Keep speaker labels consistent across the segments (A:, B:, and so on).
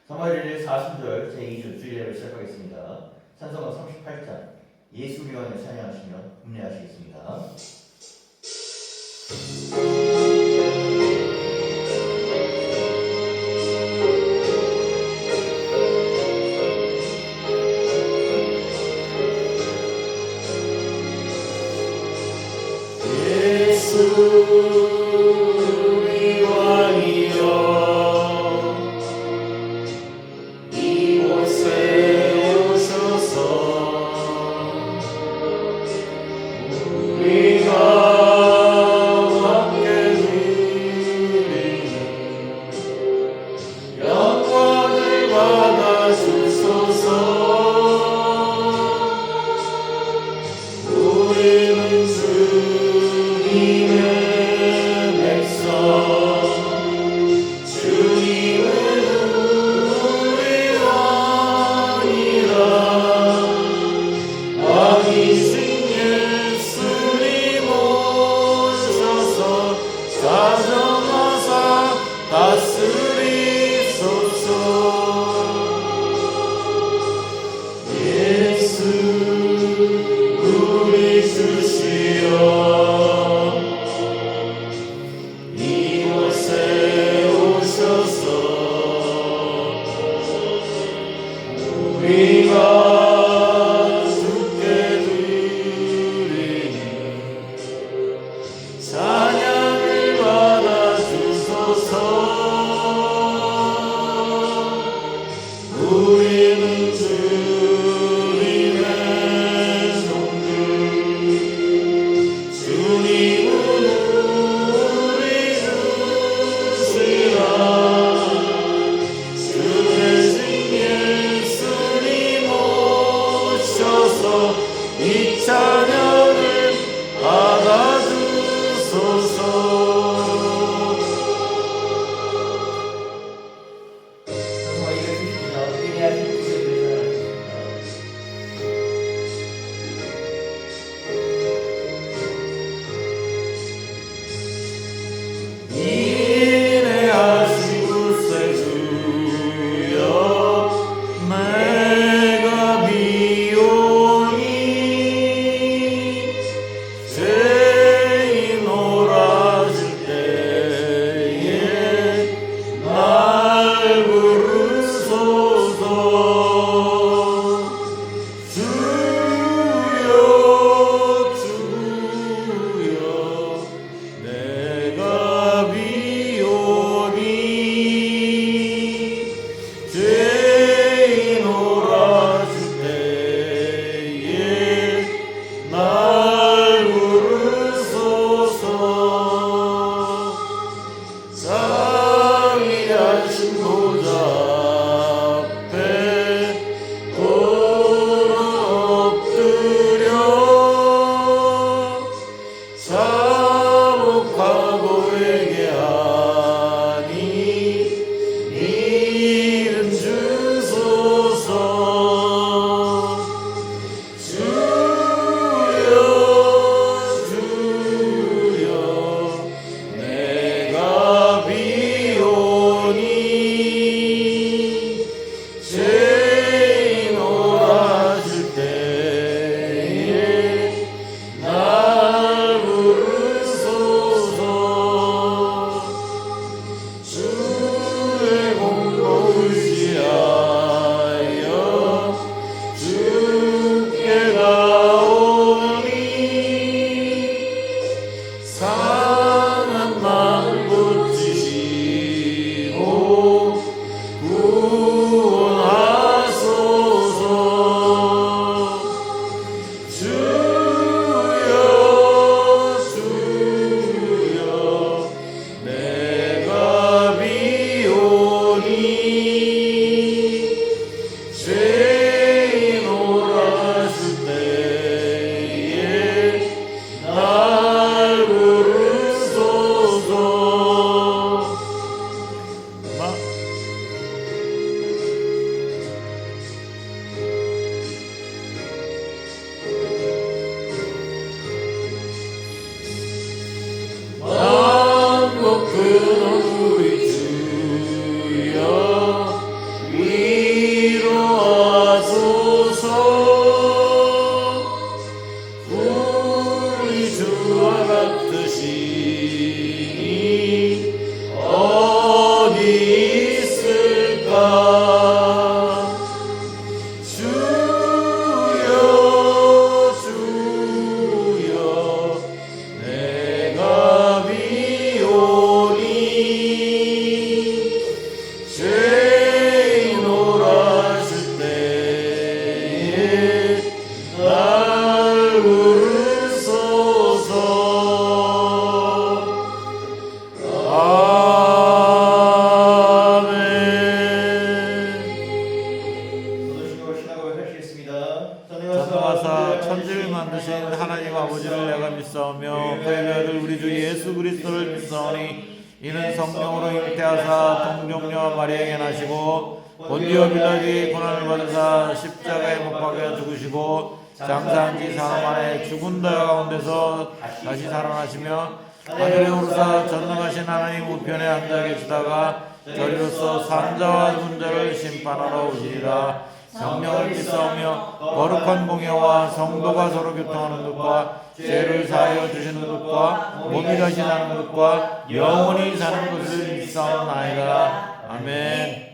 A: 사무엘의 4순절 제2주 주일예배를 시작하겠습니다. 찬송가 38장 예수 위원을 찬양하시며 음례하시겠습니다.
B: 전능하사 천지를 만드신 하나님 아버지를 내가 믿사오며 그의 아들 우리 주 예수 그리스도를 믿사오니 이는 성령으로 잉태하사 동정녀 마리아에게 나시고 본디오 빌라도의 고난을 받으사 십자가에 못 박혀 죽으시고 장사한 지 사흘 만에 죽은 자 가운데서 다시 살아나시며 하늘에 오르사 전능하신 하나님 우편에 앉아 계시다가 저리로서 산자와 죽은 자를 심판하러 오시리라. 성령을 믿사오며 거룩한 공예와 성도가 서로 교통하는 것과 죄를 사하여 주시는 것과 몸이 다시 나는 것과 영원히 사는 것을 믿사옵나이다. 아멘.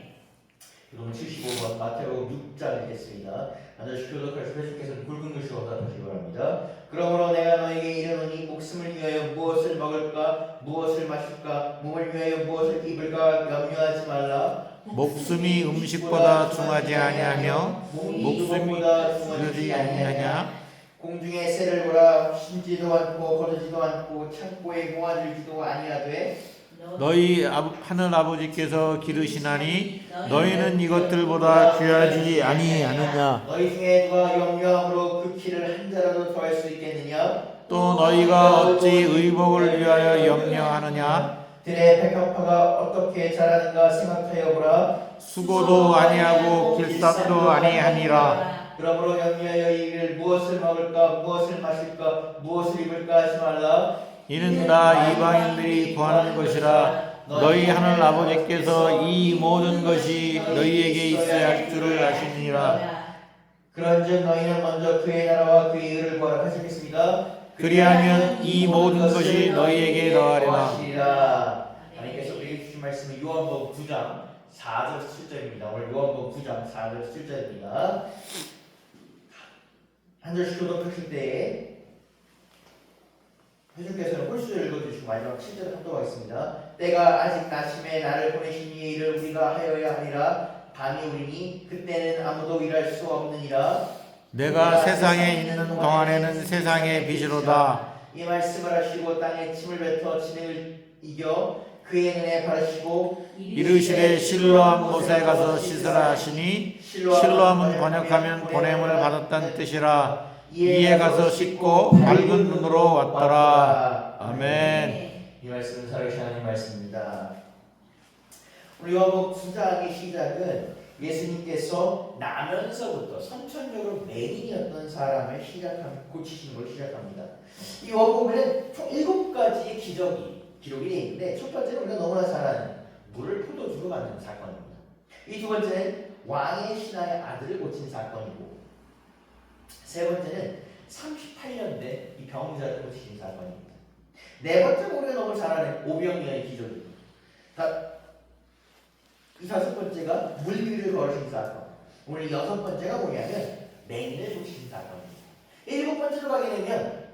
A: 이번은 75번 마태복음 6장 읽겠습니다. 반드시 교독할 주께서는 굵은 글씨로 답하시기 바랍니다. 그러므로 내가 너에게 이르노니 목숨을 위하여 무엇을 먹을까 무엇을 마실까 몸을 위하여 무엇을 입을까 염려하지 말라.
B: 목숨이 음식보다 중하지 아니하며 목숨이 중하지 아니하냐.
A: 공중의 새를 보라. 심지도 않고 거두지도 않고 창고에 모아들지도 아니하되
B: 너희 하늘 아버지께서 기르시나니 너희는 이것들보다 귀하지 아니하느냐.
A: 너희 중에 누가 염려함으로 그 키를 한 자라도 더할 수 있겠느냐.
B: 또 너희가 어찌 의복을 위하여 염려하느냐.
A: 들의 백합화가 어떻게 자라는가 생각하여 보라.
B: 수고도 아니하고 길쌈도 아니하니라.
A: 그러므로 염려하여 이를 무엇을 먹을까 무엇을 마실까 무엇을 입을까 하지 말라.
B: 이는 다 이방인들이 구하는 것이라. 너희 하늘 아버지께서 이 모든 것이 너희에게 있어야 할 줄을 아시니라.
A: 그런즉 너희는 먼저 그의 나라와 그의 의를 구하라. 하시겠습니다.
B: 그리하면 이 모든 것이 너희에게 더하리라.
A: 하나님께서 우리에게 주신 말씀은 요한복음 9장 4절 7절입니다. 오늘 요한복음 9장 4절 7절입니다. 한 절씩 교독하실 때에 회중께서는 홀수를 읽어주시고 마지막 7절을 합독하겠습니다. 때가 아직 나심에 나를 보내신 이의 일을 우리가 하여야 하리라. 밤이 오리니 그때는 아무도 일할 수 없느니라.
B: 내가 세상에 있는 동안에는 세상의 빛이로다.
A: 이 말씀을 하시고 땅에 침을 뱉어 진행을 이겨 그의 눈에 바르시고
B: 이르시되 실로암 못에 가서 씻으라 하시니 실로암은 번역하면 보냄을 받았다는 뜻이라. 이에 가서 씻고 밝은 눈으로 왔더라. 아멘.
A: 이 말씀은 살아계신 하나님 말씀입니다. 우리 요한복음 9장의 시작은 예수님께서 나면서부터 선천적으로 맹인이었던 사람을 고치시는 걸 시작합니다. 이 요한복음에는 총 7가지의 기록이 되어 있는데 첫 번째는 우리가 너무나 잘 아는 물을 포도주로 만드는 사건입니다. 이 두 번째는 왕의 신하의 아들을 고친 사건이고 세 번째는 38년 된 이 병자를 고치신 사건입니다. 네 번째는 우리가 너무 잘 아는 오병이어의 기적입니다. 이 다섯 번째가 물 위를 걸으신 사건. 오늘 여섯 번째가 뭐냐면 맹인을 고치신 사건입니다. 일곱 번째로 가게 되면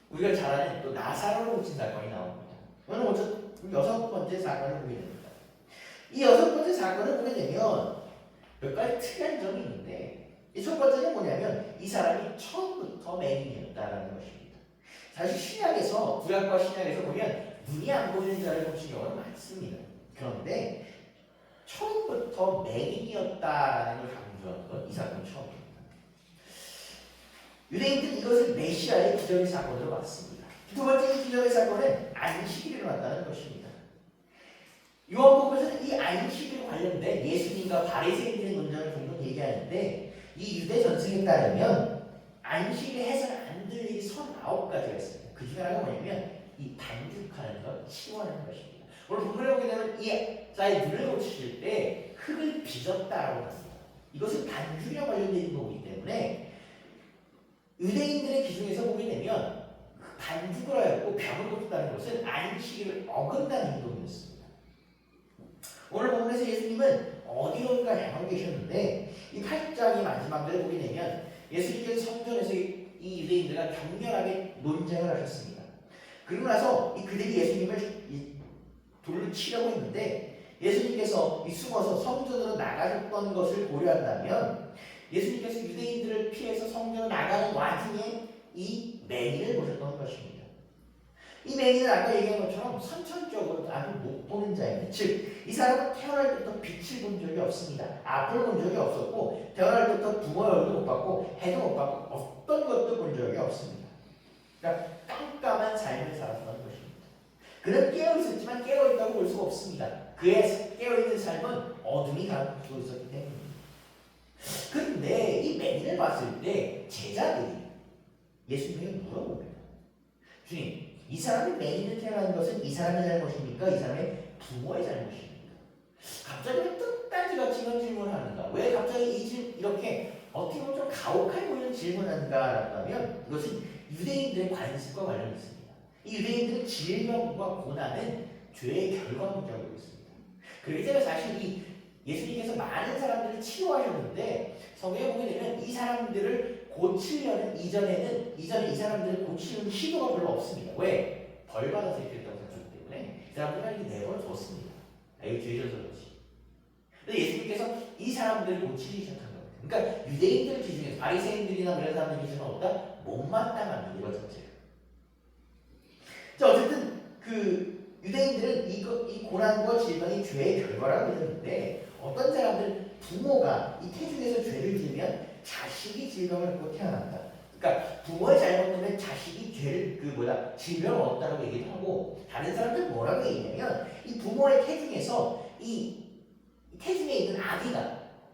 A: 우리가 잘 아는 또 나사로를 고친 사건이 나옵니다. 오늘 먼저 여섯 번째 사건을 보게 됩니다. 이 여섯 번째 사건을 보게 되면 몇 가지 특이한 점이 있는데 이 첫 번째는 뭐냐면 이 사람이 처음부터 맹인이었다라는 것입니다. 사실 신약에서 구약과 신약에서 보면 눈이 안 보이는 자를 고친 경우는 많습니다. 그런데 처음부터 맹인이었다라는 걸 강조한 건 이 사건이 처음입니다. 유대인들은 이것을 메시아의 기적의 사건으로 봤습니다. 두 번째 기적의 사건은 안식일이 일어났다는 것입니다. 요한복음에서는 이 안식일에 관련된 예수님과 바리새인들의 논쟁을 종종 얘기하는데 이 유대 전승에 따르면 안식일에 해서는 안 될 일이 39가지가 있습니다. 그 중에 하나가 뭐냐면 이 반죽하는 것, 치워하는 것입니다. 오늘 본문에 보게 되면 이 자의 눈을 고치실 때 흙을 빚었다라고 합니다. 이것은 반죽이랑 관련되어 있는 거기 때문에 유대인들의 기준에서 보게 되면 반죽을 하였고 병을 고쳤다는 것은 안식일을 어긴다는 행동이었습니다. 오늘 본문에서 예수님은 어디론가 향하고 계셨는데 이 8장의 마지막을 보게 되면 예수님께서 성전에서 이 유대인들과 격렬하게 논쟁을 하셨습니다. 그러고 나서 그들이 예수님을 돌로 치려고 했는데 예수님께서 숨어서 성전으로 나가셨던 것을 고려한다면 예수님께서 유대인들을 피해서 성전으로 나가는 와중에 이 맹인을 보셨던 것입니다. 이 맹인은 아까 얘기한 것처럼 선천적으로 아주 못 보는 자입니다. 즉, 이 사람은 태어날 때부터 빛을 본 적이 없습니다. 앞을 본 적이 없었고 태어날 때부터 부모의 얼굴도 못 봤고 해도 못 봤고 어떤 것도 본 적이 없습니다. 그러니까 깜깜한 삶을 살았던 것입니다. 그는 깨어있었지만 깨어있다고 볼 수가 없습니다. 그의 깨어있는 삶은 어둠이 가득 있었기 때문입니다. 그런데 이 맹인을 봤을 때 제자들이 예수님에게 물어봅니다. 주님, 이 사람이 맹인을 태어난 것은 이 사람의 잘못입니까? 이 사람의 부모의 잘못입니까? 갑자기 왜 뜬딴지같이 이런 질문을 하는가? 왜 갑자기 이렇게 어떻게 보면 좀 가혹해 보이는 질문을 하는가? 라면 이것은 유대인들의 관습과 관련이 있습니다. 이 유대인들은 질병과 고난은 죄의 결과물이라고 있습니다. 그렇기 때문에 사실 이 예수님께서 많은 사람들을 치유하셨는데 성경에 보게 되면 이 사람들을 고치려는 이전에 이 사람들을 고치는 시도가 별로 없습니다. 왜? 벌 받아서 이렇게 했다고 생각하기 때문에 이 사람들은 내버려 뒀습니다. 이거 죄져서 그렇지. 근데 예수님께서 이 사람들을 고치기 시작한 겁니다. 그러니까 유대인들 기준에서 바리새인들이나 그런 사람들 기준은 없다? 못마땅한 이거 자체예요. 자, 어쨌든 유대인들은 이 고난과 질병이 죄의 결과라고 믿었는데 어떤 사람들은 부모가 이 태중에서 죄를 지으면 자식이 질병을 얻고 태어난다. 그러니까 부모의 잘못 때문에 자식이 질병을 얻었다고 얘기를 하고 다른 사람들은 뭐라고 얘기하냐면 이 부모의 태중에서 이 태중에 있는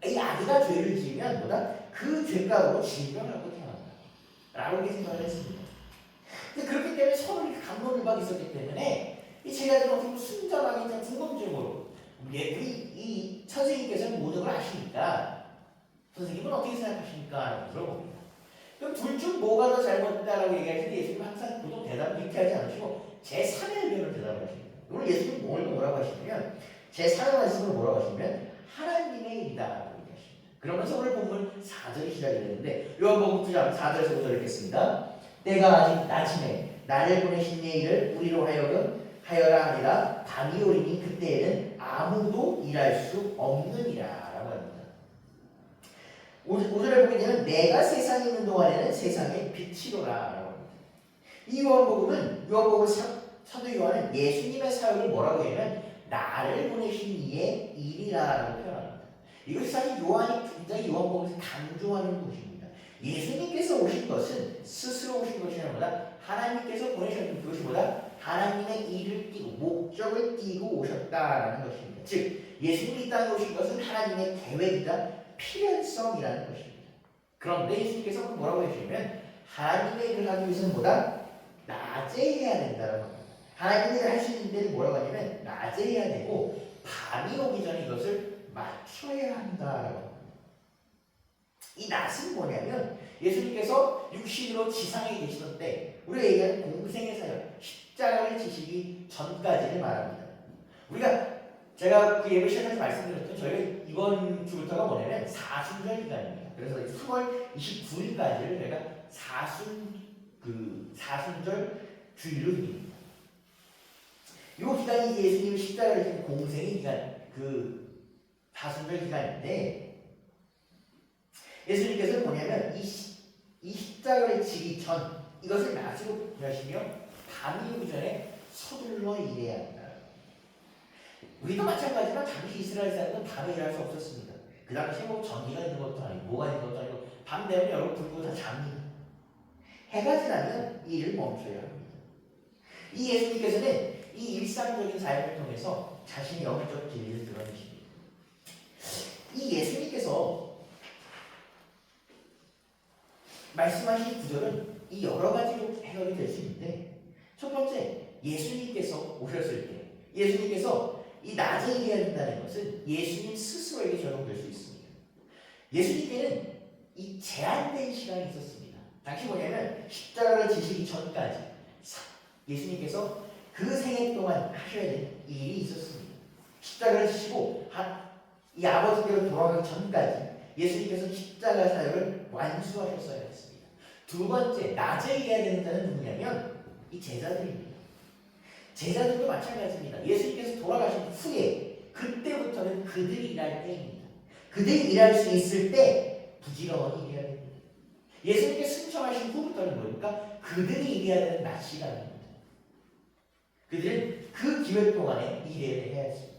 A: 이 아기가 죄를 지으면 그 죄가로 질병을 얻고 태어난다. 라고 이렇게 생각을 했습니다. 근데 그렇기 때문에 서로 이렇게 감론을박이 있었기 때문에 이 제자들은 어떻게 순전하게 그냥 궁금증으로 이 선생님께서는 모든 걸 아시니까 선생님은 어떻게 생각하십니까? 물어봅니다. 그럼 둘 중 뭐가 더 잘못됐다라고 얘기할 때 예수님은 항상 보통 대답을 이렇게 하지 않으시고 제3의 의견을 대답을 하십니다. 오늘 예수님은 뭐라고 하시냐면 제3의 말씀을 뭐라고 하시냐면 하나님의 일이다라고 얘기하십니다. 그러면서 오늘 본문 4절이 시작이 되는데 요한복음 9장 4절에서 5절 읽겠습니다. 때가 아직 낮음에 나를 보내신 내 일을 우리로 하여라 하니라. 밤이 오리니 그때에는 아무도 일할 수 없느니라 라고 합니다. 5절에 보게 되면 내가 세상에 있는 동안에는 세상의 빛이로라 라고 합니다. 이 요한복음은 사도 요한은 예수님의 사역을 뭐라고 하냐면 나를 보내신 이의 일이라 라고 표현합니다. 이것이 사실 요한이 굉장히 요한복음에서 강조하는 것입니다. 예수님께서 오신 것은 스스로 오신 것이 아니라 하나님께서 보내셨던 그것이 하나님의 일을 띠고 목적을 띠고 오셨다라는 것입니다. 즉 예수님이 이 땅에 오신 것은 하나님의 계획이다, 필연성이라는 것입니다. 그런데 예수님께서 뭐라고 해주시면 하나님의 일을 하기 위해서는 낮에 해야 된다는 겁니다. 하나님의 일을 할 수 있는 데는 뭐라고 하냐면 낮에 해야 되고 밤이 오기 전에 이것을 맞춰야 한다라고 합니다. 이 낮은 뭐냐면 예수님께서 육신으로 지상에 계시던 때 우리가 얘기하는 공생의 사역, 십자가를 지시기 전까지를 말합니다. 제가 예배 시작할 때 말씀드렸던 저희가 이번 주부터가 뭐냐면 사순절 기간입니다. 그래서 3월 29일까지를 저희가 사순절 주일로 드립니다. 이 기간이 예수님의 십자가를 지신 공생의 기간, 사순절 기간인데 예수님께서는 뭐냐면 이 십자가를 지기 전 이것을 낮으로 하시며 밤이 오기 전에 서둘러 일해야 한다. 우리도 마찬가지지만 당시 이스라엘 사람들은 밤에 일할 수 없었습니다. 그 당시에 전기가 있는 것도 아니고 뭐가 있는 것도 아니고 밤 되면 여러분 불 끄고 다 잡니다. 해가 지나면 일을 멈춰야 합니다. 이 예수님께서는 이 일상적인 삶을 통해서 자신의 영적 진리를 드러내십니다. 이 예수님께서 말씀하신 구절은 이 여러 가지로 해석이 될 수 있는데 첫 번째, 예수님께서 오셨을 때 예수님께서 이 낮에 일해야 된다는 것은 예수님 스스로에게 적용될 수 있습니다. 예수님께는 이 제한된 시간이 있었습니다. 당시 뭐냐면 십자가를 지시기 전까지 예수님께서 그 생애 동안 하셔야 될 일이 있었습니다. 십자가를 지시고 이 아버지께로 돌아가기 전까지 예수님께서 십자가 사역을 완수하셨어야 했습니다. 두 번째, 낮에 일해야 되는 자는 누구냐면 이 제자들입니다. 제자들도 마찬가지입니다. 예수님께서 돌아가신 후에 그때부터는 그들이 일할 때입니다. 그들이 일할 수 있을 때 부지런히 일해야 됩니다. 예수님께서 승천하신 후부터는 뭡니까? 그들이 일해야 되는 낮 시간입니다. 그들은 그 기회 동안에 일을 해야 했습니다.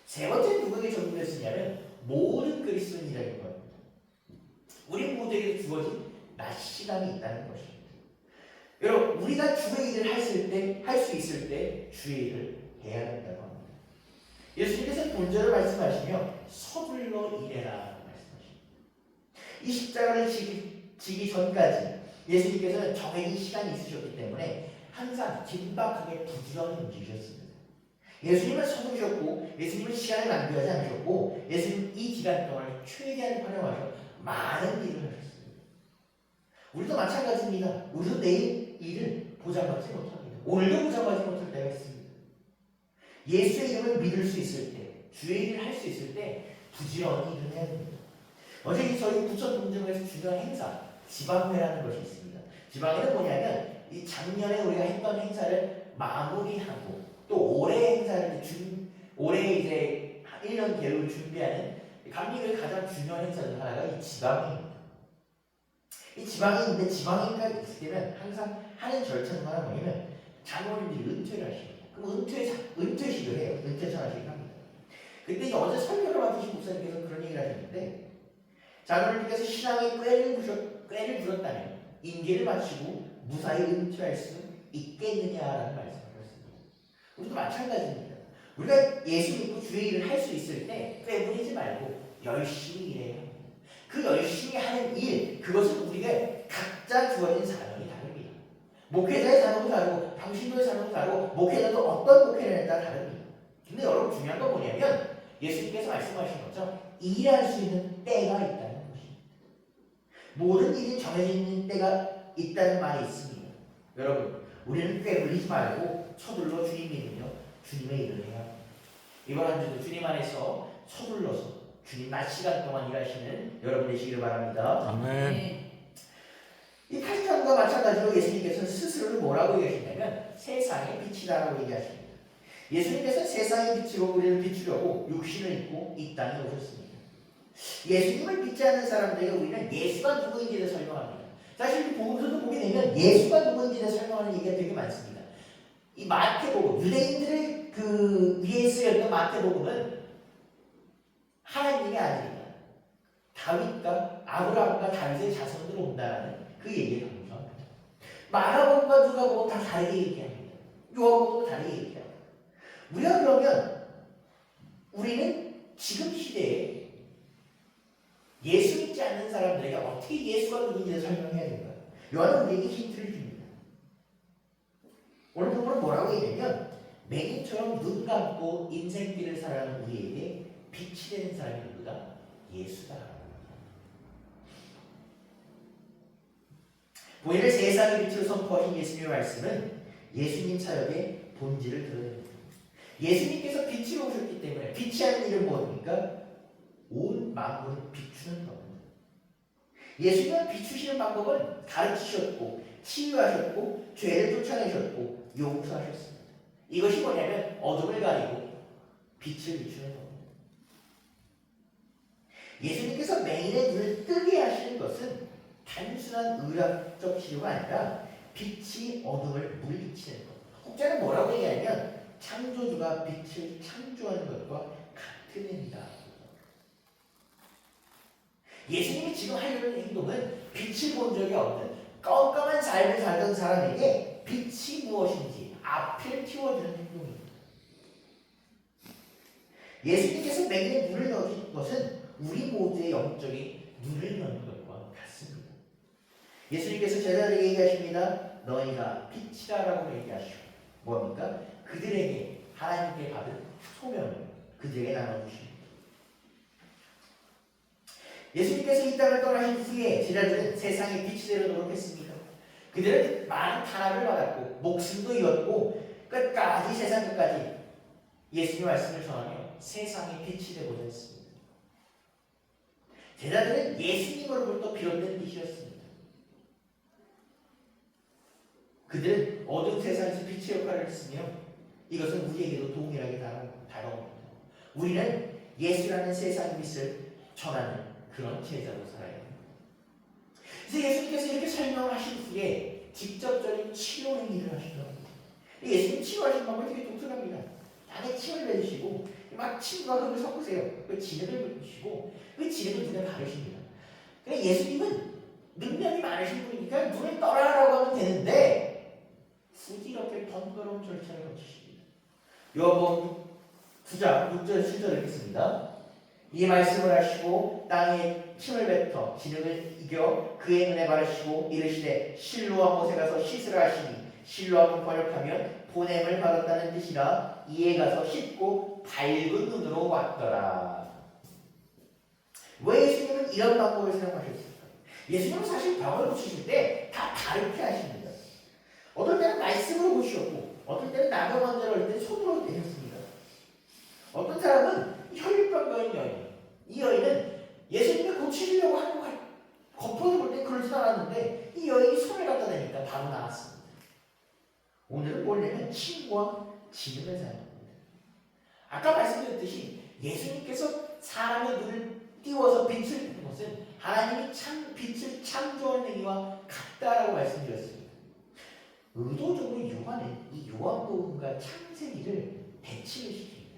A: 세 번째 누구에게 적용됐느냐면 모든 그리스도인이라는 겁니다. 우리 모두에게 주어진 낮 시간이 있다는 것입니다. 여러분, 우리가 주의 일을 할 수 있을 때 주의 일을 해야 된다고 합니다. 예수님께서 본절을 말씀하시며 서둘러 일해라 말씀하십니다. 이 십자가를 지기 전까지 예수님께서는 정해진 시간이 있으셨기 때문에 항상 긴박하게 부지런히 움직이셨습니다. 예수님은 서두르셨고 예수님은 시간을 낭비하지 않으셨고 예수님은 이 기간 동안 최대한 활용하셔 많은 일을 하셨습니다. 우리도 마찬가지입니다. 우리도 내일 일을 보장받지 못합니다. 오늘도 보장받지 못할 때가 있습니다. 예수의 이름을 믿을 수 있을 때, 주의 일을 할 수 있을 때 부지런히 일을 해야 됩니다. 어제 저희 부천 동정에서 중요한 행사, 지방회라는 것이 있습니다. 지방회는 뭐냐면 이 작년에 우리가 했던 행사를 마무리하고 또 올해 행사를 올해 이제 1년 계획을 준비하는 감리교의 가장 중요한 행사 중 하나가 이 지방회입니다. 이 지방회인데 지방회가 있을 때는 항상 하는 절차는 하나 뭐냐면 장로님들이 은퇴를 하십니다. 그럼 은퇴식을 해요. 은퇴전하식을 합니다. 근데 어제 설교를 맡으신 목사님께서 그런 얘기를 하셨는데 장로님께서 신앙의 꾀를 부렸다면 임기를 마치고 무사히 은퇴할 수 있겠느냐라는 말씀을 하셨습니다. 우리도 마찬가지입니다. 우리가 예수 믿고 주의 일을 할 수 있을 때 꾀부리지 말고 열심히 일해야 합니다. 그 열심히 하는 일, 그것은 우리가 각자 주어진 사명이 다릅니다. 목회자의 사명도 다르고 당신도의 사명도 다르고 목회자도 어떤 목회를 했다 다릅니다. 근데 여러분 중요한 건 뭐냐면 예수님께서 말씀하신 것처럼 일할 수 있는 때가 있다는 것입니다. 모든 일이 정해져 있는 때가 있다는 말이 있습니다. 여러분, 우리는 꾀불리지 말고 서둘러 주님 믿으며 주님의 일을 해야 합니다. 이번 한 주도 주님 안에서 서둘러서 주님 낮 시간 동안 일하시는 여러분 되시기를 바랍니다.
B: 아멘.
A: 이 8장과 마찬가지로 예수님께서는 스스로를 뭐라고 얘기하시냐면 세상의 빛이라고 얘기하십니다. 예수님께서 세상의 빛으로 우리를 비추려고 육신을 입고 이 땅에 오셨습니다. 예수님을 믿지 않는 사람들에게 우리는 예수가 누구인지를 설명합니다. 사실 복음서도 보게 되면 예수가 누구인지를 설명하는 얘기가 되게 많습니다. 이 마태복음, 유대인들을 위에 쓰였던 마태복음은 하나님의 아들이다. 다윗과 아브라함과 다윗의 자손으로 온다라는 그 얘기를 강조합니다. 마가복음과 누가복음 다 다르게 얘기합니다. 요한복음도 다르게 얘기합니다. 우리가 그러면 우리는 지금 시대에 예수 믿지 않는 사람들에게 어떻게 예수가 누구인지 설명해야 될까요? 요한은 우리에게 힌트를 줍니다. 오늘 본문은 뭐라고 얘기하면 맹인처럼 눈 감고 인생길을 살아가는 우리에게 빛이 되는 사람이 누구다? 예수다. 보이는 세상의 빛으로 선포하신 예수님의 말씀은 예수님 사역의 본질을 드러냅니다. 예수님께서 빛으로 오셨기 때문에 빛이 하는 일은 뭡니까? 온 만물을 비추는 겁니다. 예수님은 비추시는 방법을 가르치셨고 치유하셨고 죄를 쫓아내셨고 용서하셨습니다. 이것이 뭐냐면 어둠을 가리고 빛을 비추는 겁니다. 예수님께서 맹인의 눈을 뜨게 하시는 것은 단순한 의학적 치료가 아니라 빛이 어둠을 물리치는 것. 혹자는 뭐라고 얘기하냐면 창조주가 빛을 창조하는 것과 같은 행위다. 예수님이 지금 하려는 행동은 빛을 본 적이 없는 껌껌한 삶을 살던 사람에게 빛이 무엇인지 앞을 틔워주는 행동입니다. 예수님께서 맹인의 눈을 여신 것은 우리 모두의 영적인 눈을 여는 것과 같습니다. 예수님께서 제자들에게 얘기하십니다. 너희가 빛이라라고 얘기하시고 뭡니까? 그들에게 하나님께 받은 소명을 그들에게 나눠주십니다. 예수님께서 이 땅을 떠나신 후에 제자들은 세상의 빛이 되려 노력했습니다. 그들은 많은 탄압을 받았고 목숨도 잃었고 끝까지 세상 끝까지 예수님의 말씀을 전하며 세상의 빛이 되고자 했습니다. 제자들은 예수님으로부터 비롯된 빛이었습니다. 그들은 어두운 세상에서 빛의 역할을 했으며 이것은 우리에게도 동일하게 다가옵니다. 우리는 예수라는 세상의 빛을 전하는 그런 제자로 살아야 합니다. 그래서 예수님께서 이렇게 설명하신 후에 직접적인 치료 행위를 하시더라고요. 예수님 치료하신 방법이 되게 독특합니다. 땅에 침을 뱉으시고 막 침과 흙을 섞으세요. 그 지느를 붓으시고 그 지느를 눈에 바르십니다. 그러니까 예수님은 능력이 많으신 분이니까 눈을 떠라라고 하면 되는데 굳이 이렇게 번거로운 절차를 거치십니다. 요한복음 9장 6절 7절 읽겠습니다. 이 말씀을 하시고 땅에 침을 뱉어 진흙을 이겨 그의 눈에 바르시고 이르시되 실로암 못에 가서 씻으라 하시니 실로암은 번역하면 보냄을 받았다는 뜻이라 이에 가서 씻고 밝은 눈으로 왔더라. 왜 예수님은 이런 방법을 사용하셨을까? 예수님은 사실 병을 고치실 때 다 다르게 하십니다. 어떨 때는 말씀으로 고치셨고 어떨 때는 나병 환자를 할 때 손으로 내셨습니다. 어떤 사람은 혈류병과인 여인, 이 여인은 예수님이 고치려고 하는 거 겉으로 볼 때 그러진 않았는데 이 여인이 손을 갖다 대니까 바로 나았습니다. 오늘은 원래는 침과 지름을 사용합니다. 아까 말씀드렸듯이 예수님께서 사람의 눈을 띄워서 빛을 내는 것은 하나님이 빛을 창조하는 행위와 같다라고 말씀드렸습니다. 의도적으로 이 요한복음과 창세기를 대치를 시킵니다.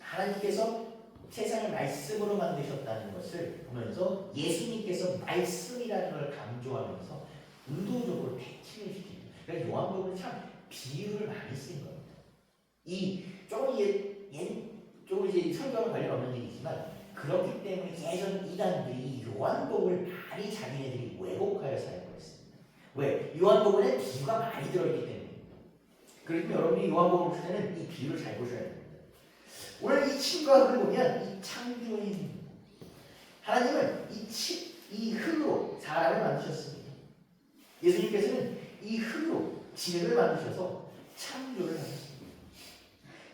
A: 하나님께서 세상을 말씀으로 만드셨다는 것을 보면서 예수님께서 말씀이라는 걸 강조하면서 의도적으로 대치를 시킵니다. 그러니까 요한복음은 참 비유를 많이 쓴 겁니다. 조금 이제 설교와 관련 없는 얘기지만 그렇기 때문에 예전 이단들이 이 요한복음을 많이 자기네들이 왜곡하여 사용했습니다. 왜? 요한복음에 비유가 많이 들어있기 때문입니다. 그렇기 여러분이 요한복음을 볼 때는 이 비유를 잘 보셔야 됩니다. 오늘 이 침과 흙을 보면 이 창조의 힘입니다. 하나님은 이 흙으로 사람을 만드셨습니다. 예수님께서는 이 흙으로 진흙을 만드셔서 창조를 하셨습니다.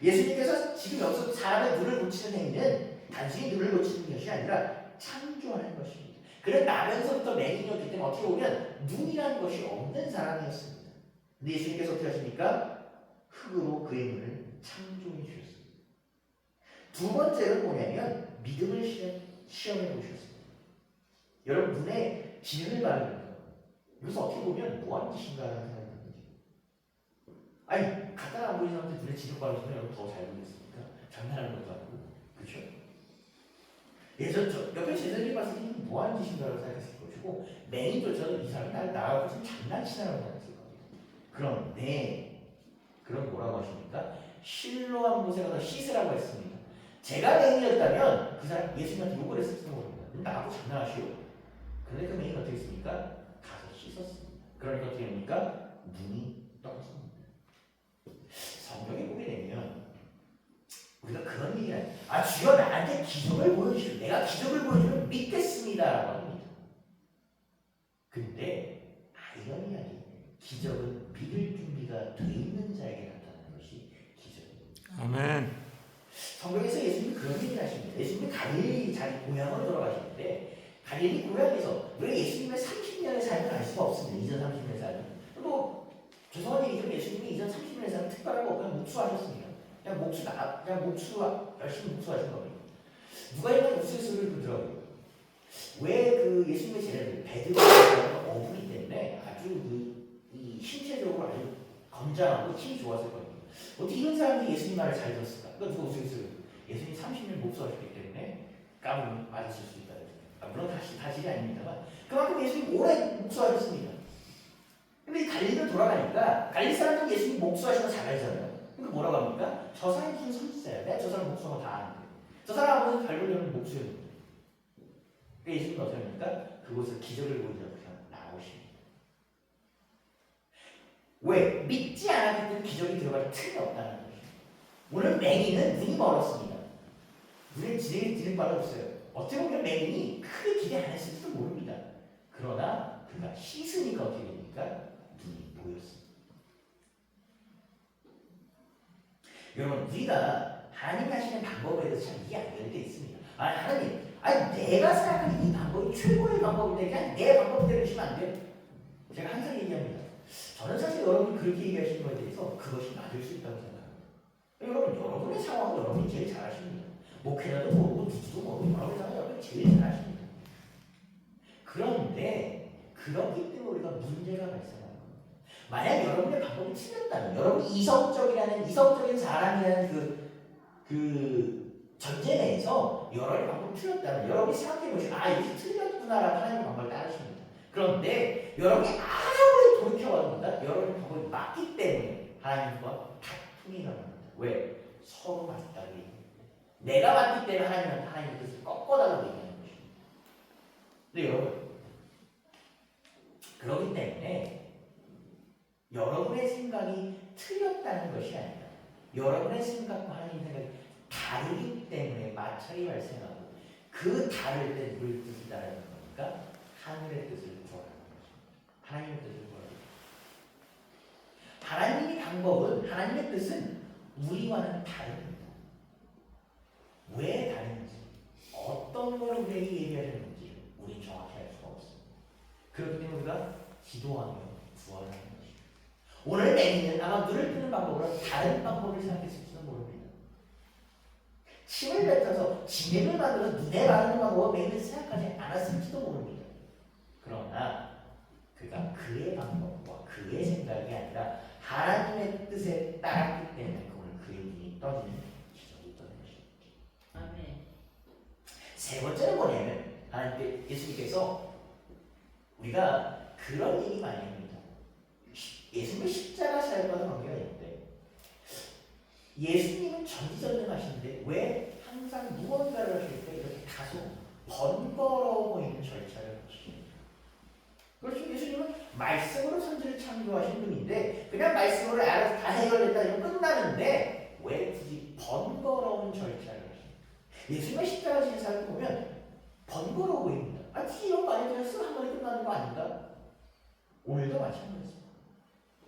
A: 예수님께서 지금 여기서 사람의 눈을 고치는 행위는 단순히 눈을 고치는 것이 아니라 창조하는 것입니다. 그는 나면서부터 맹인이었기 때문에 어떻게 보면 눈이라는 것이 없는 사람이었습니다. 근데 예수님께서 어떻게 하십니까? 흙으로 그의 눈을 창조해 주셨습니다. 두 번째는 뭐냐면 믿음을 시험해 보셨습니다. 여러분 눈에 진흙을 바르는 거 여기서 어떻게 보면 뭐하는 짓인가 하는 생각이 듭니다. 아니 갖다 안 보이는 사람한테 눈에 진흙 바르시면 여러분 더 잘 보이겠습니까? 장난하는 것도 아니고 그렇죠? 옆에 제자들이 봤을 때는 뭐하는 짓인가라고 생각했을 것이고 맹인조차도 이 사람이 나를 나하고 좀 장난치나라고 생각했을 겁니다. 그런데 그럼 뭐라고 하십니까? 실로암 못에 가서 씻으라고 했습니다. 제가 맹인이었다면 그 사람 예수님한테 욕을 했을지도 모릅니다. 나하고 장난하시오. 그런데 그 맹인 어떻게 했습니까? 가서 씻었습니다. 그러니까 어떻게 합니까? 눈이 떠졌습니다. 성경에 보게 되면 우리가 그런 얘기를 주여 나한테 기적을 보여주시오. 내가 기적을 보여주면 믿겠습니다라고 합니다. 근데 아이러니하게 기적은 믿을 준비가 돼 있는 자에게 나타나는 것이 기적입니다.
B: 아멘.
A: 성경에서 예수님이 그런 얘기를 하십니다. 예수님이 갈릴리 자기 고향으로 돌아가시는데 갈릴리 고향에서 우리가 예수님의 30년의 삶을 알 수가 없습니다. 이전 30년의 삶은. 또 죄송한 얘기지만 예수님이 이전 30년의 삶은 특별한 거 그냥 목수하셨습니다. 그냥 열심히 목수하신 겁니다. 누가 이런 목수의 소리를 듣더라고요. 왜 그 예수님의 제자들 배드가 어부기 때문에 아주 이 신체적으로 아주 건장하고 힘이 좋았을 겁니다. 어떻게 이런 사람들이 예수님 말을 잘 들었을까? 그건 누가 우스갯소리로 예수님 30년 목수하셨기 때문에 까불면 맞으실 수 있다. 물론 사실이 아닙니다만 그만큼 예수님 오래 목수하셨습니다. 근데 이 갈릴리로 돌아가니까 갈릴리 사람들은 예수님 목수하시면 잘 알잖아요. 그러니까 뭐라고 합니까? 저 사람이 무슨 선지자야. 내가 저 사람 목수하면 다 아는데. 저 사람은 밟으려면 목수였는데. 그러니까 예수님은 어떻게 합니까? 그곳을 기적을 보이려고 그냥 나오십니다. 왜? 믿지 않았기 때문에 기적이 들어갈 틈이 없다는 거죠. 오늘 맹인은 눈이 멀었습니다. 눈에 진흙 바라봤어요. 어떻게 보면 맹인이 크게 기대 안 했을지도 모릅니다. 그러나 그가 씻으니까 어떻게 됩니까? 눈이 보였습니다. 여러분 우리가 하나님이 하시는 방법에 대해서 참 이해 안 되는 게 있습니다. 하나님, 내가 생각하는 이 방법이 최고의 방법인데 그냥 내 방법대로 하시면 안 돼요? 제가 항상 얘기합니다. 저는 사실 여러분이 그렇게 얘기하시는 것에 대해서 그것이 맞을 수 있다고 생각합니다. 여러분의 상황은 여러분이 제일 잘 아십니다. 목회자도 모르고 누구도 모르고 여러분의 상황은 여러분이 제일 잘 아십니다. 그런데 그렇기 때문에 우리가 문제가 발생합니다. 만약 여러분의 방법이 틀렸다면, 여러분이 이성적인 사람이라는 그 전제 내에서 여러분의 방법이 틀렸다면, 여러분이 생각해보시면 이게 틀렸구나라고 하나님의 방법을 따르십니다. 그런데 여러분이 아무리 돌이켜봤습니다. 여러분의 방법이 맞기 때문에 하나님과 다툼이 일어납니다. 왜? 서로 맞다고 얘기합니다. 내가 맞기 때문에 하나님은 하나님의 뜻을 꺾어달라고 얘기하는 것입니다. 근데 여러분, 그렇기 때문에 여러분의 생각이 틀렸다는 것이 아니라 여러분의 생각과 하나님의 생각이 다르기 때문에 마찰이 발생하고 그 다를 때 누구의 뜻을 따르는 겁니까? 하늘의 뜻을 구하는 것입니다. 하나님의 뜻을 구하는 것입니다. 하나님의 방법은, 하나님의 뜻은 우리와는 다릅니다. 왜 다른지, 어떤 걸 우리에게 얘기하려는지 우리는 정확히 알 수가 없습니다. 그렇기 때문에 우리가 기도하며 구하는 것입니다. 오늘 내기는 아마 눈을 뜨는 방법으로 다른 방법을 생각했을지도 모릅니다. 침을 뱉어서 진액을 만들어서 눈에 바르는 방법을 매일 생각하지 않았을지도 모릅니다. 그러나 그가 그의 방법과 그의 생각이 아니라 하나님의 뜻에 따랐기 때문에 오늘 그의 눈이 떠지는 기적이 있던 것입니다.
C: 아멘.
A: 세 번째는 뭐냐면 예수님께서 우리가 그런 얘기 많이 합니다. 예수님의 십자가 사역과도 관계가 있는데 예수님은 전지전능하신데 왜 항상 무언가를 하실 때 이렇게 다소 번거로워 보이는 절차를 하십니까? 그렇죠. 예수님은 말씀으로 선지를 창조하신 분인데 그냥 말씀으로 알아서 다 해결됐다 이러면 끝나는데 왜 굳이 번거로운 절차를 하십니까? 예수님의 십자가 지는 사역을 보면 번거로워 보입니다. 굳이 이런 거 아니야? 그냥 쓱 한 번에 끝나는 거 아닌가? 오늘도 마찬가지입니다.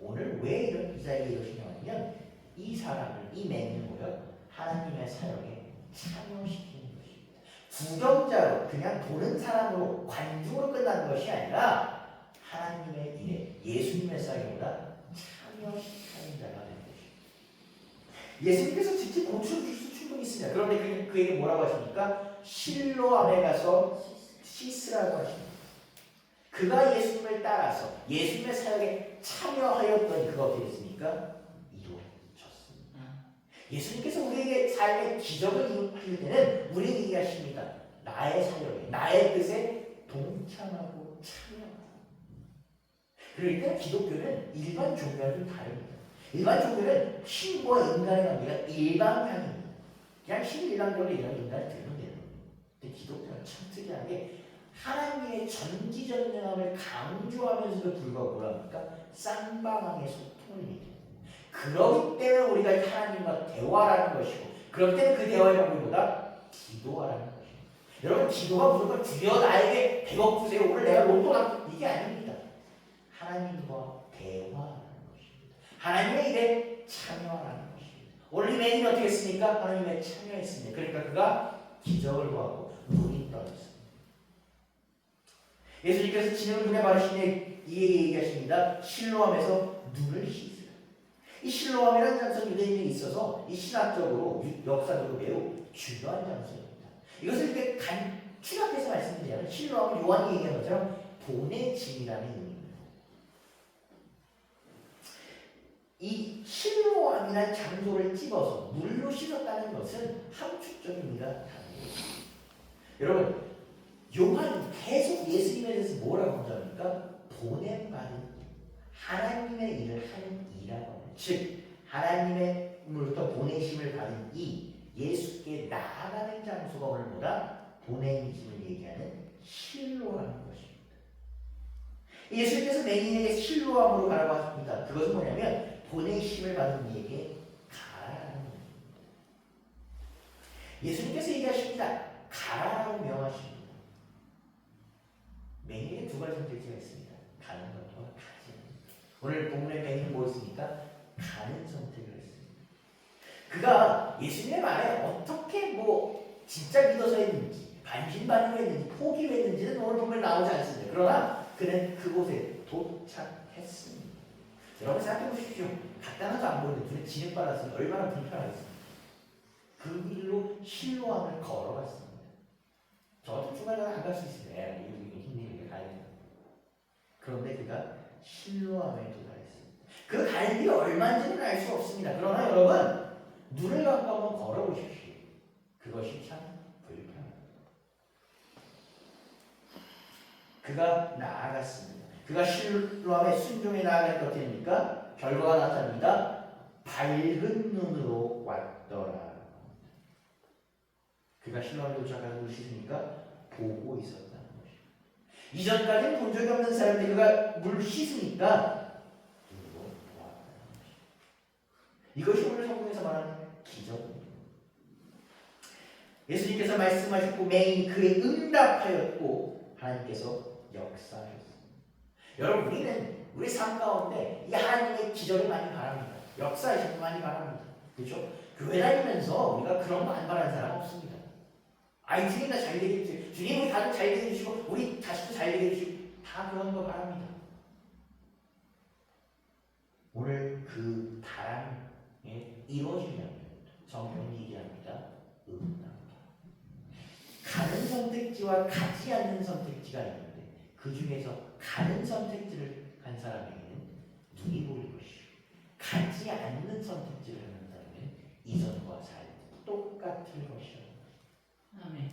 A: 오늘 왜 이런 이자에게 이러시냐면 이 사람을, 이 맹인을 보여 하나님의 사역에 참여시키는 것입니다. 구경자로 그냥 보는 사람으로 관중으로 끝나는 것이 아니라 하나님의 일에 예수님의 사역보다 참여시키는 자가 되는 것입니다. 예수님께서 직접 고쳐줄 수 충분히 있습니다. 그런데 그에게 뭐라고 하십니까? 실로암에 가서 씻으라고 하십니다. 그가 예수님을 따라서 예수님의 사역에 참여하였더니 그가 어떻게 됐습니까? 이루어졌습니다. 예수님께서 우리에게 삶의 기적을 이루실 때는 우리에게 얘기하십니다. 나의 사역에, 나의 뜻에 동참하고 참여하라. 그럴 때 기독교는 일반 종교와는 좀 다릅니다. 일반 종교는 신과 인간의 관계가 일방향입니다. 그냥 신일방적으로 이런 인간을 들면 되는 겁니다. 근데 기독교는 참 특이한 게 하나님의 전지전능함을 강조하면서도 불구하고 뭐랍니까? 쌍방향의 소통을 얘기해요. 그렇기 때문에 우리가 하나님과 대화라는 것이고 그렇기 때문에 그 대화의 방법이 뭐다? 기도하라는 것입니다. 여러분 기도가 무조건 주여 나에게 100억 주세요. 오늘 내가 로또 나 이게 아닙니다. 하나님과 대화하는 것입니다. 하나님의 일에 참여하라는 것입니다. 오늘 이 맹인이 어떻게 했습니까? 하나님의 참여했습니다. 그러니까 그가 기적을 구하고 눈이 떠졌습니다. 예수님께서 진흙을 눈에 바르시니 이에 얘기하십니다. 실로암에서 눈을 씻으라. 이 실로암이라는 장소는 유대인에 있어서 이 신학적으로 역사적으로 매우 중요한 장소입니다. 이것을 이렇게 간추적해서 말씀드리자면 실로암은 요한이 얘기한 것처럼 돈의 짐이라는 의미입니다. 이 실로암이라는 장소를 찝어서 물로 씻었다는 것은 함축적입니다. 여러분 요한은 계속 예수님에 대해서 뭐라고 강조합니까? 보냄받은 하나님의 일을 하는 이라고 합니다. 즉 하나님으로부터 보내심을 받은 이 예수께 나아가는 장소가 오늘 뭐다? 보내심을 얘기하는 실로라는 것입니다. 예수님께서 맹인에게 실로함으로 가라고 하십니다. 그것은 뭐냐면 보내심을 받은 이에게 가라는 겁니다. 예수님께서 얘기하십니다. 가라라고 명하십니다. 맹인에게 두 가지 선택지가 있습니다. 가는 것과 가지 않는 것. 오늘 본문의 맹인은 뭐였습니까? 가는 선택을 했습니다. 그가 예수님의 말에 어떻게 진짜 믿어서 했는지, 반신반의로 했는지, 포기를 했는지는 오늘 보면 나오지 않습니다. 그러나 그는 그곳에 도착했습니다. 여러분 생각해 보십시오. 갖다놔도 안 보이는데 눈에 진흙바랐으면 얼마나 불편하겠습니까? 그 길로 실로암을 걸어갔습니다. 저 같은 중간에 안 갈 수 있습니다. 이게 힘들게 가야 된다. 그런데 그가 실로암에 도달했습니다. 그 갈 길이 얼마인지는 알 수 없습니다. 그러나 여러분 눈을 감고 한번 걸어보십시오. 그것이 참 불편합니다. 그가 나아갔습니다. 그가 실로암에 순종해 나아갈 것 됩니까? 결과가 나타납니다. 밝은 눈으로 왔더라. 그가 실로암에 도착해서 물 씻으니까 보고 있었다는 것입니다. 이전까지는 본 적이 없는 사람들이 그가 물 씻으니까 눈으로 보았다는 것입니다. 이것이 오늘 성경에서 말하는 기적입니다. 예수님께서 말씀하셨고 맹인이 그에 응답하였고 하나님께서 역사하셨습니다. 여러분 우리 삶 가운데 이 하나님의 기적을 많이 바랍니다. 역사하시는 많이 바랍니다. 그렇죠? 교회 다니면서 우리가 그런 거 안 바라는 사람 없습니다. 주님 나 잘 되게 해주시고 주님 우리 가족 잘 되게 해주시고 우리 자식도 잘 되게 해주시고 다 그런 거 바랍니다. 오늘 그 바람이 이루어지면 성경이 얘기합니다. 응답. 가는 선택지와 가지 않는 선택지가 있는데 그 중에서 가는 선택지를 한 사람에게는 눈이 보일 것이고 가지 않는 선택지를 하는 사람은 이전과 삶이 똑같을 것이다.
C: 아멘.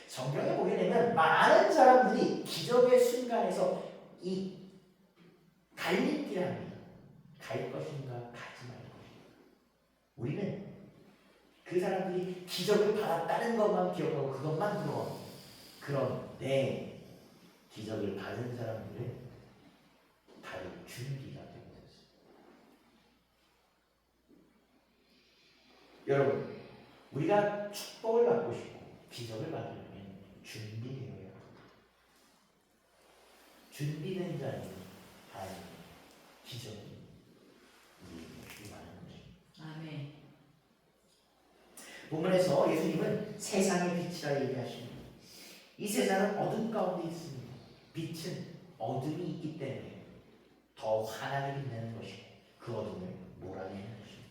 A: 성경에 보게 되면 많은 사람들이 기적의 순간에서 이 갈림길을 합니다. 갈 것인가 가지 말 것인가. 우리는 그 사람들이 기적을 받았다는 것만 기억하고 그것만 부러워합니다. 그런데 기적을 받은 사람들은 받을 준비가 되고 있습니다. 여러분, 우리가 축복을 받고 싶고 기적을 받으려면 준비되어야 합니다. 준비된 자는 하나님 기적이 우리에게 임하는 것입니다.
C: 아멘.
A: 본문에서 예수님은 세상의 빛이라 얘기하십니다. 이 세상은 어둠 가운데 있습니다. 빛은 어둠이 있기 때문에 더 환하게 빛나는 것이고 그 어둠을 몰아내는 것입니다.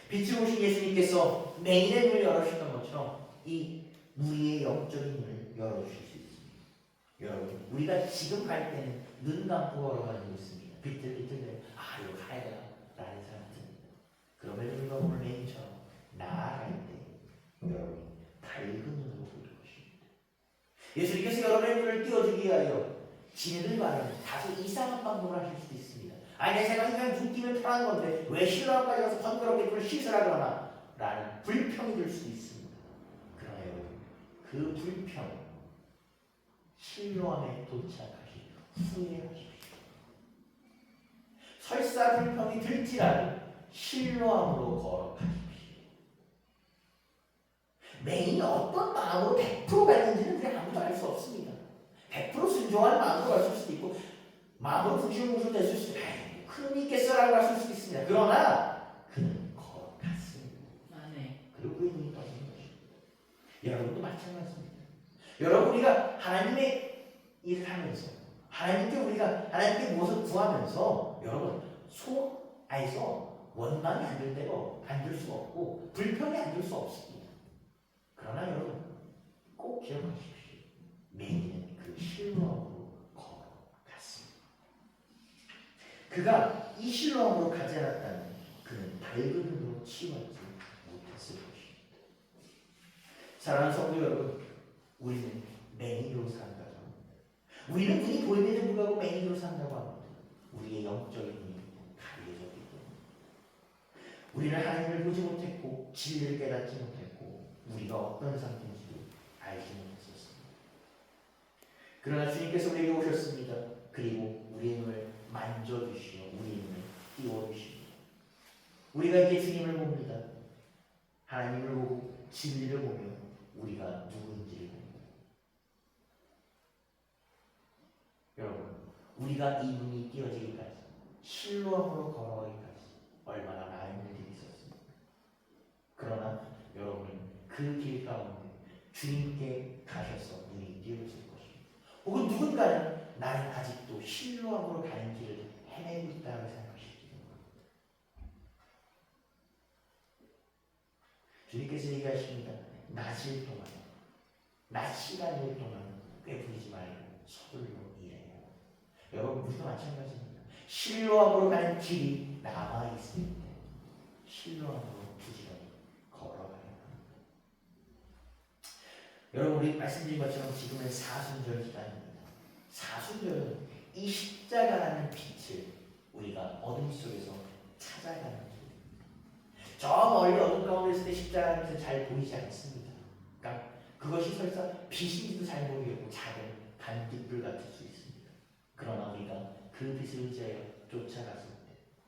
A: 빛을 오신 예수님께서 맹인의 문을 열어주셨던 것처럼 이 우리의 영적인 문을 열어주실 수 있습니다. 여러분 우리가 지금 갈 때는 눈 감고 걸어가는 있습니다. 비틀비틀 이거 가야 되나 라는 사람들입니다. 그럼에도 불구하고 오늘 맹인처럼 나아갈 때 여러분이 밝은 눈으로 보일 것입니다. 예수님께서 여러분의 눈을 띄워주기 위하여 진흙을 바르는 다소 이상한 방법을 하실 수도 있습니다. 내 생각에 그냥 눈 띄면 편한 건데 왜 실로암까지 가서 번거롭게 눈을 씻으라 그러나 라는 불평이 들 수도 있습니다. 그러나 여러분 그 불평 실로암에 도착하신 후에 하십시오. 설사 불평이 들지라도 실로암으로 걸어가십시오. 맹인이 어떤 마음으로 100% 갔는지는 그냥 아무도 알 수 없습니다. 100% 순종하는 마음으로 갔을 수도 있고 마음으로 붕실붕실 됐을 수도 있고 큰 의미 있겠어라고 하실 수도 있습니다. 그러나 그는 걸어갔습니다. 그리고 그의 눈이 떠진 것입니다. 여러분도 마찬가지입니다. 여러분 우리가 하나님의 일을 하면서 하나님께 무엇을 구하면서 여러분 속에서 원망이 안 들 때가 안 들 수가 없고 불평이 안 들 수 없습니다. 그러나 여러분 꼭 기억하십시오. 맹인은 그 실로암으로 걸어갔습니다. 그가 이 실로암으로 가지 않았다면 그는 밝은 눈으로 치유하지 못했을 것입니다. 사랑하는 성도 여러분, 우리는 맹인으로 산다고 합니다. 우리는 눈이 보임에도 불구하고 맹인으로 산다고 합니다. 우리의 영적인 눈이 가려졌기 때문에 우리는 하나님을 보지 못했고 진리를 깨닫지 못했고 우리가 어떤 상태인지도 알지 못했었습니다. 그러나 주님께서 우리에게 오셨습니다. 그리고 우리의 눈을 만져주시어 우리의 눈을 띄워주십니다. 우리가 이제 주님을 봅니다. 하나님을 보고 진리를 보며 우리가 누구인지를 봅니다. 여러분, 우리가 이 눈이 띄어지기까지 실로암으로 걸어가기까지 얼마나 많은 일들이 있었습니까? 그러나 여러분은 그 길 가운데 주님께 가셔서 눈이 띄어질 것입니다. 혹은 누군가는 나는 아직도 실로암으로 가는 길을 헤매고 있다고 생각하실지도 모릅니다. 주님께서 얘기하십니다. 낮일 동안, 낮 시간일 동안 꾀부리지 말고 서둘러 일해요. 여러분, 우리도 마찬가지입니다. 실로암으로 가는 길이 남아있을 때 실로암으로 부지런히 걸어가야 합니다. 여러분, 우리 말씀드린 것처럼 지금은 사순절 기간입니다. 사순절은 이 십자가라는 빛을 우리가 어둠 속에서 찾아가는 길입니다. 저 멀리 어둠 가운데 있을 때 십자가라는 빛은 잘 보이지 않습니다. 그러니까 그것이 설사 빛인지도 잘 모르겠고 작은 반딧불 같을 수 있습니다. 그러나 우리가 그 빛을 의지하여 쫓아갔을 때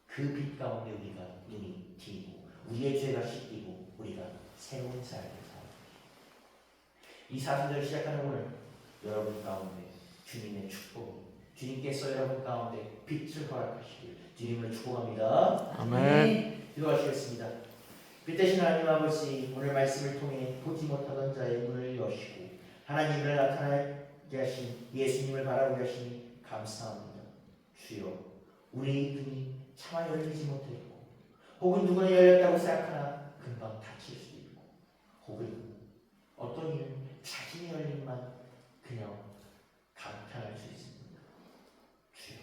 A: 그 빛 가운데 우리가 눈이 띄고 우리의 죄가 씻기고 우리가 새로운 삶을 살아갑니다. 이 사순절 시작하는 오늘 여러분 가운데 주님의 축복이, 주님께서 여러분 가운데 빛을 허락하시길 주님을 축복합니다.
B: 아멘.
A: 기도하시겠습니다. 빛 대신 하나님 아버지, 오늘 말씀을 통해 보지 못하던 자의 눈을 여시고 하나님을 나타나게 하신 예수님을 바라보게 하시니 감사합니다. 주여, 우리의 눈이 차마 열리지 못했고 혹은 누구는 열렸다고 생각하나 금방 닫힐 수도 있고 혹은 어떤 이는 자신의 열림만 그냥 감탄할 수 있습니다. 주여,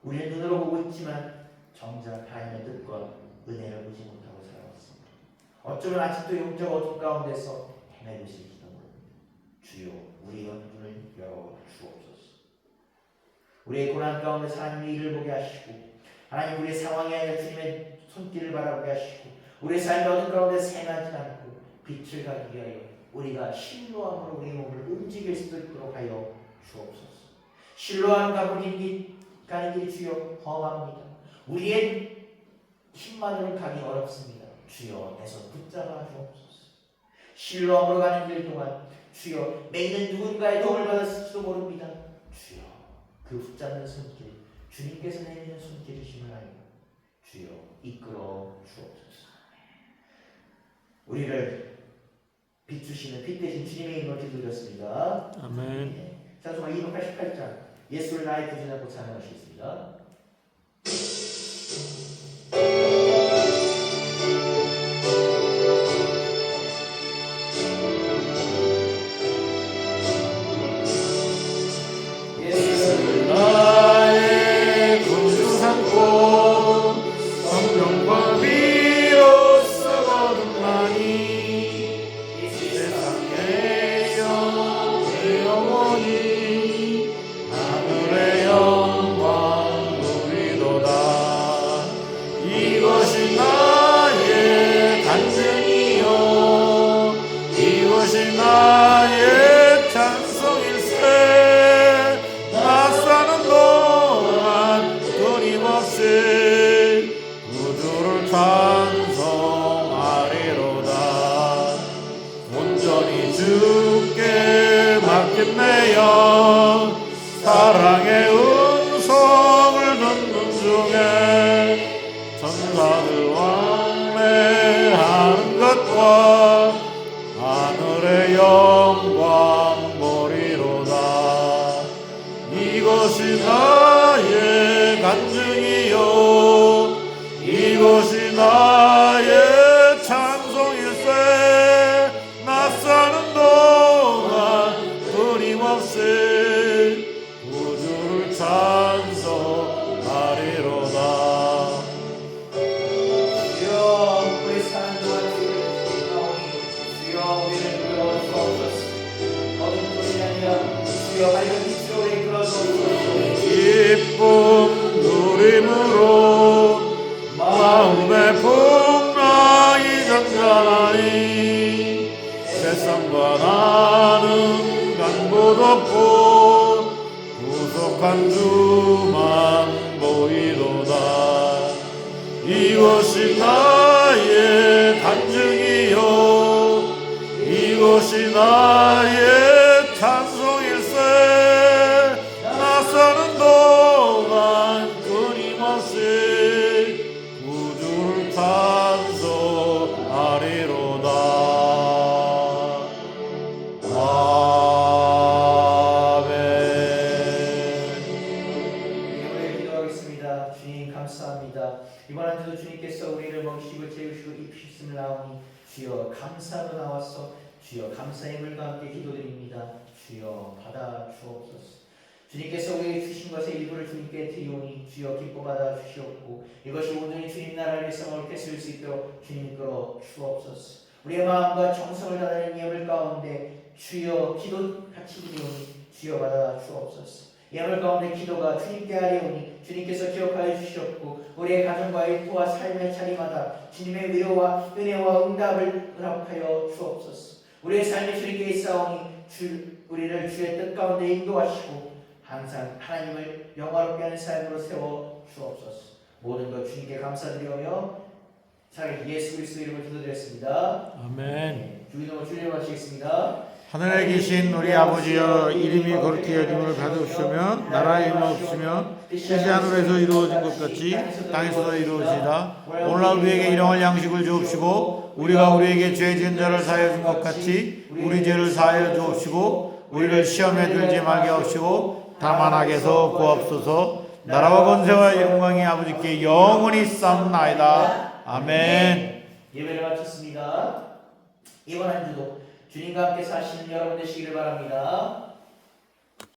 A: 우리는 눈으로 보고 있지만 정작 하나님의 뜻과 은혜를 보지 못하고 살아왔습니다. 어쩌면 아직도 영적 어둠 가운데서 헤매고 있을지도 모릅니다. 주여, 우리의 눈을 열어 주옵소서. 우리의 고난 가운데 하나님의 일을 보게 하시고 하나님 우리의 상황이 아니라 주님의 손길을 바라보게 하시고 우리의 삶의 어둠 가운데 생하지 않고 빛을 가기 위하여 우리가 실로암으로 우리의 몸을 움직일 수 있도록 하여 주옵소서. 실로암 가는 길이 주여 험합니다. 우리의 힘만으로는 가기 어렵습니다. 주여, 내 손 붙잡아 주옵소서. 실로암으로 가는 길 동안 주여, 매일은 누군가의 도움을 받았을지도 모릅니다. 주여, 그 붙잡는 손길, 주님께서 내리는 손길이심을 알고 주여 이끌어 주옵소서. 우리를 비추시는 빛 대신 주님의 이름으로 기도드렸습니다.
B: 아멘.
A: 네. 찬송가 288장 예수를 나의 구주라고 찬양하시겠습니다.
B: 사랑의 음성을 듣는 중에 천사들 왕래하는 것과 하늘의 영광 보리로다. 이것이 나의 간증이요 이것이 나의 찬송일세. 낯사는 동안 끊임없이 구주를 찬송하리로다.
A: 주여, 우리 사는 동안 주를 기뻐하오니 주여, 우리를 이끌어 주옵소서. 어둠 속이 아니라 주여 밝은 빛으로 우리 이끌어 주옵소서.
B: 기쁨 누림으로 마음의 풍랑이 잔잔하니 세상과 나는 간보도 없고 구속한 주만 보이도다. 이것이 나의 간증이요 이것이 나의 찬송일세. 낯서는 동안 끊임없이 구주를 찬송하리로다.
A: 주여 감사로 나와서 주여 감사의 물과 함께 기도드립니다. 주여 받아 주옵소서. 주님께서 우리에게 주신 것의 일부를 주님께 드리오니 주여 기뻐 받아 주시옵고 이것이 온전히 주님 나라를 위해서 옳게 쓸 수 있도록 주님 끌어 주옵소서. 우리의 마음과 정성을 다하는 예물 가운데 주여 기도 같이 드리오니 주여 받아 주옵소서. 예물 가운데 기도가 주님께 하리오니 주님께서 기억하여 주시옵고 우리의 가정과 일터와 삶의 자리마다 주님의 위로와 은혜와 응답을 허락하여 주옵소서. 우리의 삶이 주님께 있사오니 우리를 주의 뜻 가운데 인도하시고 항상 하나님을 영화롭게 하는 삶으로 세워 주옵소서. 모든 것 주님께 감사드리며 살아계신 예수 그리스도 이름을 기도드렸습니다.
B: 아멘.
A: 주기도문 주일을 마치겠습니다.
B: 하늘에 계신 우리 아버지여, 이름이 거룩히 여김을 받으시며 나라의 임하옵시며 뜻이 하늘에서 이루어진 것 같이 땅에서도 이루어지이다. 오늘날 우리에게 일용할 양식을 주옵시고 우리가 우리에게 죄 지은 자를 사하여 준 것 같이 우리 죄를 사하여 주옵시고 우리를 시험에 들지 말게 하옵시고 다만 악에서 구하옵소서. 나라와 권세와 영광이 아버지께 영원히 쌓나이다. 아멘.
A: 예배를 마쳤습니다. 이번 한 주도 주님과 함께 사시는 여러분 되시기를 바랍니다.